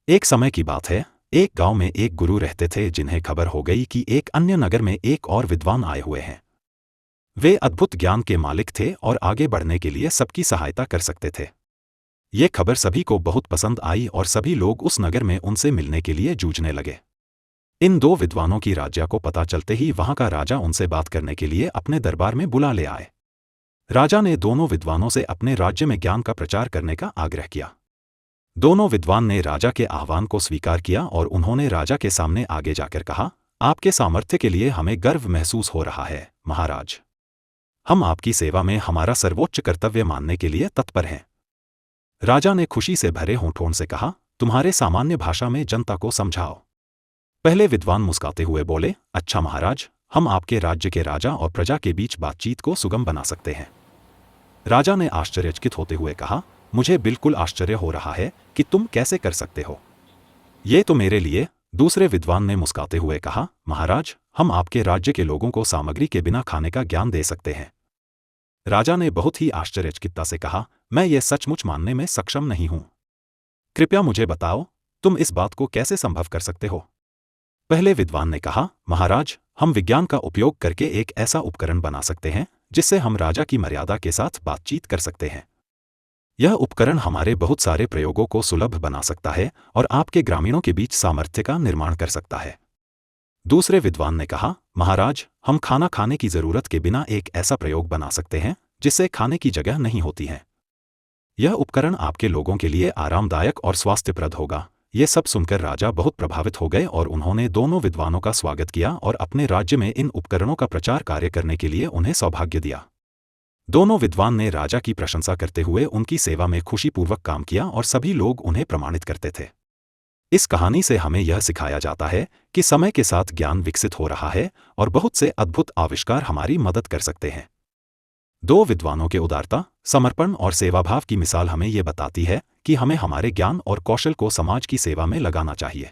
एक समय की बात है, एक गांव में एक गुरु रहते थे जिन्हें खबर हो गई कि एक अन्य नगर में एक और विद्वान आए हुए हैं। वे अद्भुत ज्ञान के मालिक थे और आगे बढ़ने के लिए सबकी सहायता कर सकते थे। ये खबर सभी को बहुत पसंद आई और सभी लोग उस नगर में उनसे मिलने के लिए जूझने लगे। इन दो विद्वानों की राज्य को पता चलते ही वहां का राजा उनसे बात करने के लिए अपने दरबार में बुला ले आए। राजा ने दोनों विद्वानों से अपने राज्य में ज्ञान का प्रचार करने का आग्रह किया। दोनों विद्वान ने राजा के आह्वान को स्वीकार किया और उन्होंने राजा के सामने आगे जाकर कहा, आपके सामर्थ्य के लिए हमें गर्व महसूस हो रहा है, महाराज। हम आपकी सेवा में हमारा सर्वोच्च कर्तव्य मानने के लिए तत्पर हैं। राजा ने खुशी से भरे होठों से कहा, तुम्हारे सामान्य भाषा में जनता को समझाओ। पहले विद्वान मुस्कुराते हुए बोले, अच्छा महाराज, हम आपके राज्य के राजा और प्रजा के बीच बातचीत को सुगम बना सकते हैं। राजा ने आश्चर्यचकित होते हुए कहा, मुझे बिल्कुल आश्चर्य हो रहा है कि तुम कैसे कर सकते हो। ये तो मेरे लिए। दूसरे विद्वान ने मुस्कुराते हुए कहा, महाराज, हम आपके राज्य के लोगों को सामग्री के बिना खाने का ज्ञान दे सकते हैं। राजा ने बहुत ही आश्चर्यचकितता से कहा, मैं ये सचमुच मानने में सक्षम नहीं हूं। कृपया मुझे बताओ, तुम इस बात को कैसे संभव कर सकते हो। पहले विद्वान ने कहा, महाराज, हम विज्ञान का उपयोग करके एक ऐसा उपकरण बना सकते हैं जिससे हम राजा की मर्यादा के साथ बातचीत कर सकते हैं। यह उपकरण हमारे बहुत सारे प्रयोगों को सुलभ बना सकता है और आपके ग्रामीणों के बीच सामर्थ्य का निर्माण कर सकता है। दूसरे विद्वान ने कहा, महाराज, हम खाना खाने की जरूरत के बिना एक ऐसा प्रयोग बना सकते हैं जिससे खाने की जगह नहीं होती है। यह उपकरण आपके लोगों के लिए आरामदायक और स्वास्थ्यप्रद होगा। ये सब सुनकर राजा बहुत प्रभावित हो गए और उन्होंने दोनों विद्वानों का स्वागत किया और अपने राज्य में इन उपकरणों का प्रचार कार्य करने के लिए उन्हें सौभाग्य दिया। दोनों विद्वान ने राजा की प्रशंसा करते हुए उनकी सेवा में खुशीपूर्वक काम किया और सभी लोग उन्हें प्रमाणित करते थे। इस कहानी से हमें यह सिखाया जाता है कि समय के साथ ज्ञान विकसित हो रहा है और बहुत से अद्भुत आविष्कार हमारी मदद कर सकते हैं। दो विद्वानों के उदारता, समर्पण और सेवाभाव की मिसाल हमें ये बताती है कि हमें हमारे ज्ञान और कौशल को समाज की सेवा में लगाना चाहिए।